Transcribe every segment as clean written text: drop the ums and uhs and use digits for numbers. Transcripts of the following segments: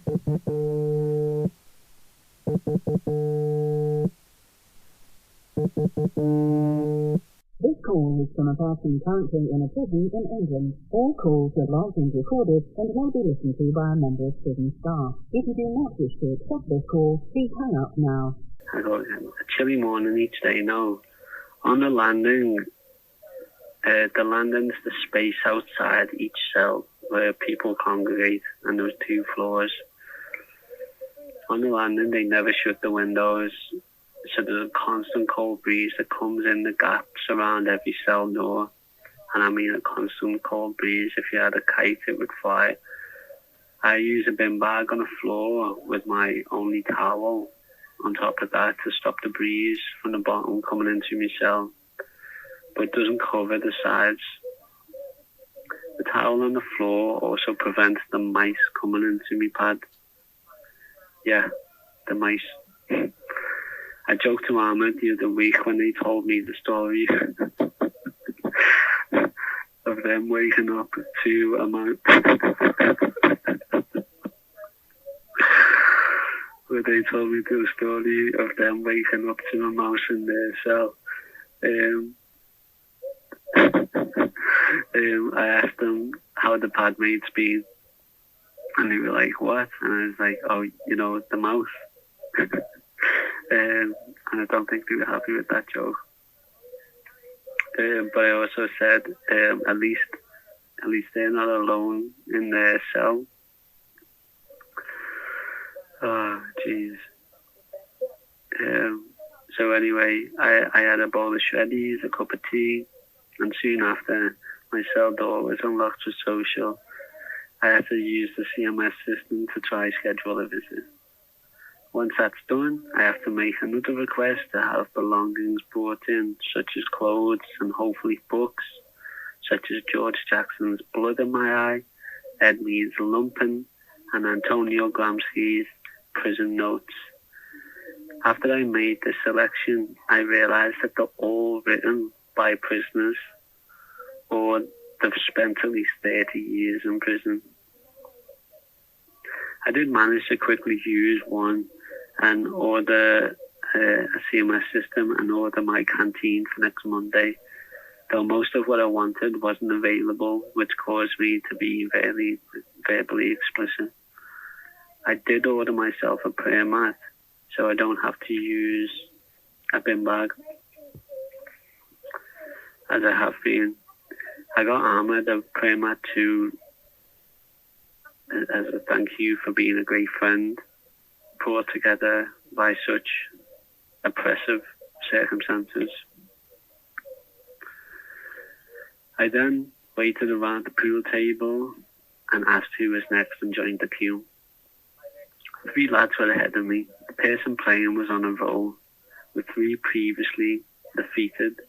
This call is from a person currently in a prison in England. All calls are logged and recorded and may be listened to by a member of prison staff. If you do not wish to accept this call, please hang up now. I got a chilly morning each day now. On the landing, the landing's the space outside each cell where people congregate, and there's 2 floors. On the landing, they never shut the windows, so there's a constant cold breeze that comes in the gaps around every cell door. And I mean a constant cold breeze. If you had a kite, it would fly. I use a bin bag on the floor with my only towel on top of that to stop the breeze from the bottom coming into my cell, but it doesn't cover the sides. The towel on the floor also prevents the mice coming into my pad. Yeah, the mice. I joked to Ahmed the other week when they told me the story of them waking up to a mouse. Where they told me the story of them waking up to a mouse in their cell. I asked them how the pad mates been, and they were like, "What?" And I was like, "Oh, you know, the mouse." And I don't think they were happy with that joke. But I also said, at least they're not alone in their cell. Oh, jeez. So anyway, I had a bowl of shreddies, a cup of tea, and soon after, my cell door was unlocked for social. I had to use the CMS system to try schedule a visit. Once that's done, I have to make another request to have belongings brought in, such as clothes and hopefully books, such as George Jackson's Blood in My Eye, Ed Mead's Lumpen, and Antonio Gramsci's Prison Notes. After I made this selection, I realized that they're all written by prisoners, or they've spent at least 30 years in prison. I did manage to quickly use one and order a CMS system and order my canteen for next Monday, though most of what I wanted wasn't available, which caused me to be very verbally explicit. I did order myself a prayer mat, so I don't have to use a bin bag, as I have been. I got Ahmed a prayer mat too, as a thank you for being a great friend, brought together by such oppressive circumstances. I then waited around the pool table and asked who was next and joined the queue. 3 lads were ahead of me. The person playing was on a roll, with 3 previously defeated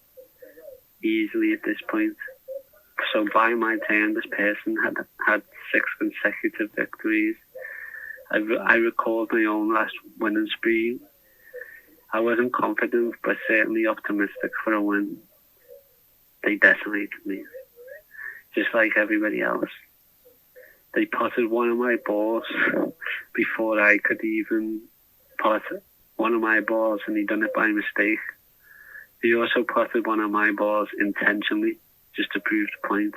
easily at this point. So by my turn, this person had 6 consecutive victories. I recalled my own last winning spree. I wasn't confident, but certainly optimistic for a win. They decimated me, just like everybody else. They potted one of my balls before I could even pot one of my balls, and he done it by mistake. He also potted one of my balls intentionally, just to prove the point.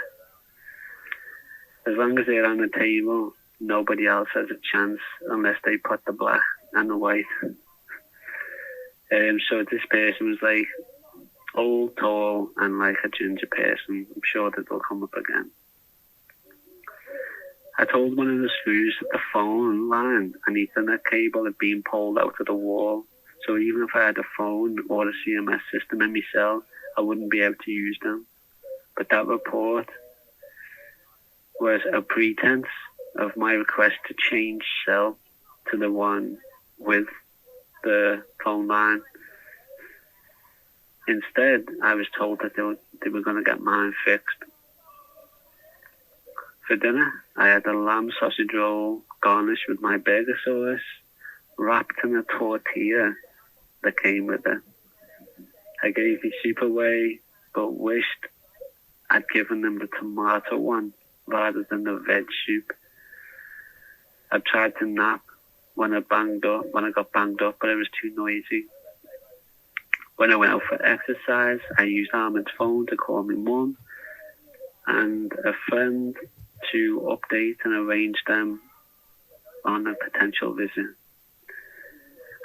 As long as they're on the table, nobody else has a chance unless they put the black and the white. So this person was like old, tall, and like a ginger person. I'm sure that they'll come up again. I told one of the screws that the phone line and Ethernet cable had been pulled out of the wall, so even if I had a phone or a CMS system in my cell, I wouldn't be able to use them. But that report was a pretense of my request to change cell to the one with the phone line. Instead, I was told that they were going to get mine fixed. For dinner, I had a lamb sausage roll garnished with my burger sauce, wrapped in a tortilla that came with it. I gave the soup away, but wished I'd given them the tomato one rather than the veg soup. I've tried to nap when I got banged up, but it was too noisy. When I went out for exercise, I used Ahmed's phone to call my mum and a friend to update and arrange them on a potential visit.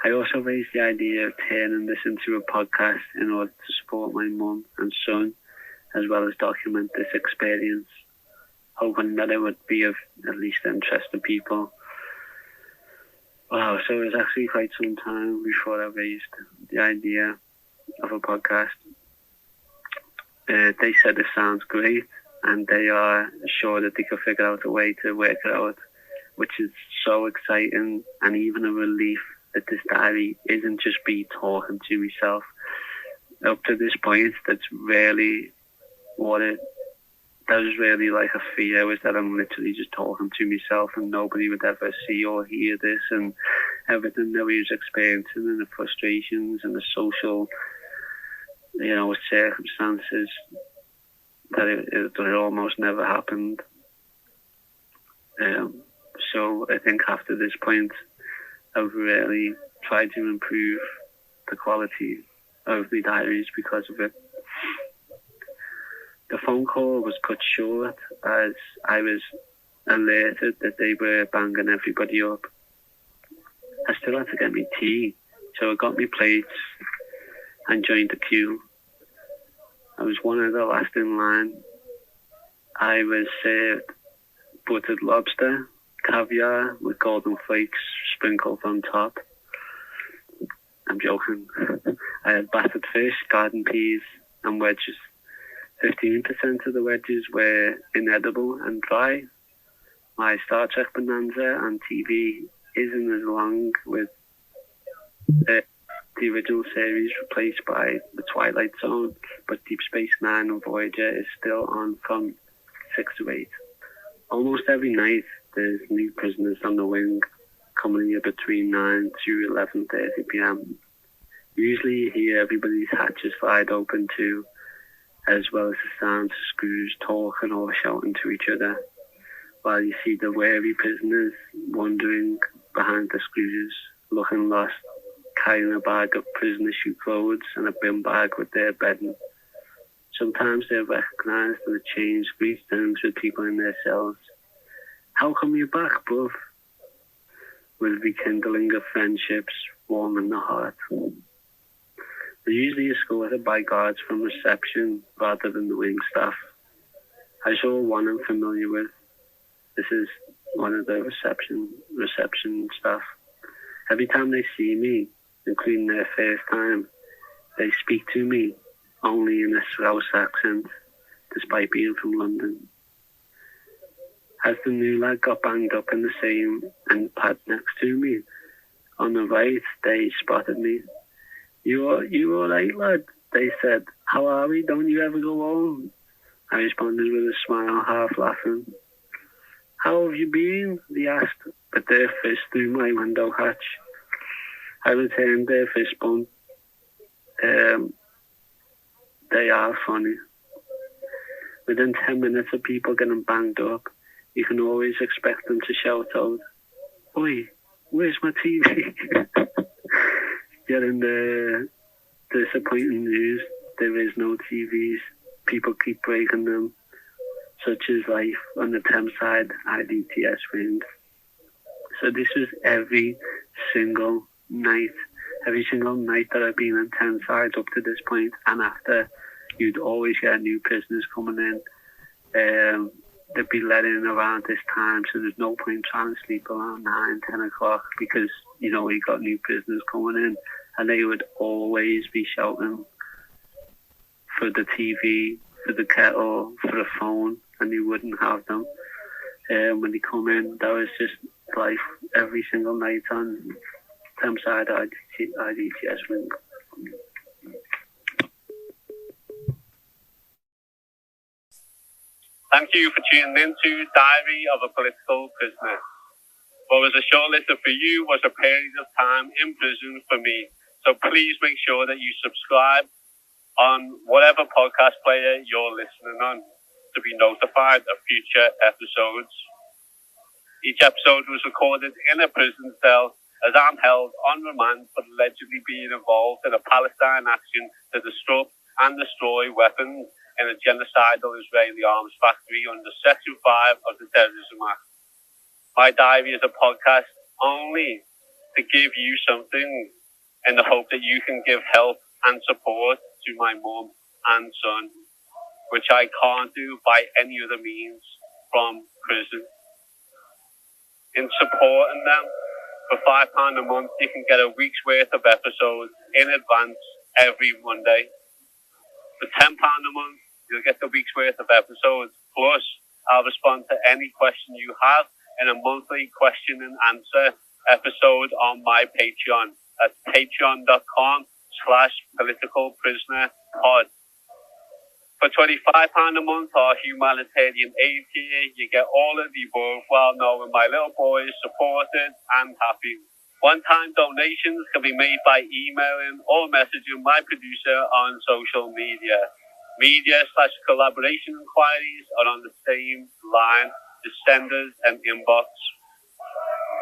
I also raised the idea of turning this into a podcast in order to support my mum and son, as well as document this experience, hoping that it would be of at least interest to people. Wow, so it was actually quite some time before I raised the idea of a podcast. They said it sounds great, and they are sure that they could figure out a way to work it out, which is so exciting and even a relief that this diary isn't just me talking to myself. Up to this point, that's really what it... That was really like a fear, was that I'm literally just talking to myself and nobody would ever see or hear this, and everything that we was experiencing and the frustrations and the social, circumstances, that it almost never happened. So I think after this point, I've really tried to improve the quality of the diaries because of it. The phone call was cut short as I was alerted that they were banging everybody up. I still had to get me tea, so I got me plates and joined the queue. I was one of the last in line. I was served buttered lobster, caviar with golden flakes sprinkled on top. I'm joking. I had battered fish, garden peas and wedges. 15% of the wedges were inedible and dry. My Star Trek bonanza on TV isn't as long, with the original series replaced by The Twilight Zone, but Deep Space Nine and Voyager is still on from 6 to 8. Almost every night there's new prisoners on the wing, coming here between 9 to 11:30 p.m. Usually you hear everybody's hatches slide open too, as well as the sounds of screws talking or shouting to each other, while you see the wary prisoners wandering behind the screws, looking lost, carrying a bag of prisoner shoe clothes and a bin bag with their bedding. Sometimes they're recognised and exchange greetings with people in their cells. "How come you're back, bruv?" With rekindling of friendships warming the heart. They're usually escorted by guards from reception rather than the wing staff. I saw one I'm familiar with. This is one of the reception staff. Every time they see me, including their first time, they speak to me only in a Scouse accent, despite being from London. As the new lad got banged up in the same end pad next to me, on the right, they spotted me. You all right, lad?" They said. "How are we? Don't you ever go home?" I responded with a smile, half laughing. "How have you been?" they asked, with their fist through my window hatch. I returned their fist bump. They are funny. Within 10 minutes of people getting banged up, you can always expect them to shout out, "Oi, where's my TV?" Getting the disappointing news, there is no TVs. People keep breaking them, such as life on the Thameside IDTS wing. So this was every single night that I've been in Thameside up to this point, and after, you'd always get new prisoners coming in. They'd be let in around this time, so there's no point trying to sleep around 9, 10 o'clock because, you got new prisoners coming in, and they would always be shouting for the TV, for the kettle, for the phone, and you wouldn't have them. When they come in, that was just life every single night on Thameside IDTS wing. Thank you for tuning in to Diary of a Political Prisoner. What was a short list for you was a period of time in prison for me. So please make sure that you subscribe on whatever podcast player you're listening on to be notified of future episodes. Each episode was recorded in a prison cell as I'm held on remand for allegedly being involved in a Palestine action to disrupt and destroy weapons in a genocidal Israeli arms factory under Section 5 of the Terrorism Act. My diary is a podcast only to give you something in the hope that you can give help and support to my mum and son, which I can't do by any other means from prison. In supporting them, for £5 a month, you can get a week's worth of episodes in advance every Monday. For £10 a month, you'll get the week's worth of episodes. Plus, I'll respond to any question you have in a monthly question and answer episode on my Patreon. That's patreon.com/politicalprisonerpod. For £25 a month or humanitarian aid tier, you get all of the above while knowing my little boy is supported and happy. One-time donations can be made by emailing or messaging my producer on social media. Media/collaboration inquiries are on the same line as senders and inbox.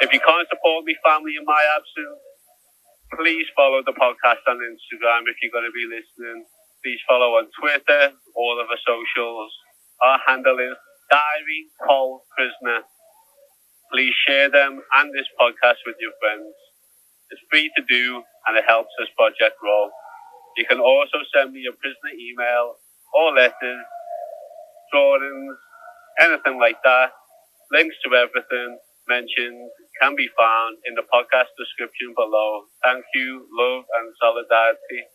If you can't support me, family, in my absence, please follow the podcast on Instagram if you're going to be listening. Please follow on Twitter, all of our socials. Our handle is Diary Pol Prisoner. Please share them and this podcast with your friends. It's free to do and it helps this project grow. You can also send me a prisoner email or letters, drawings, anything like that. Links to everything mentioned can be found in the podcast description below. Thank you, love and solidarity.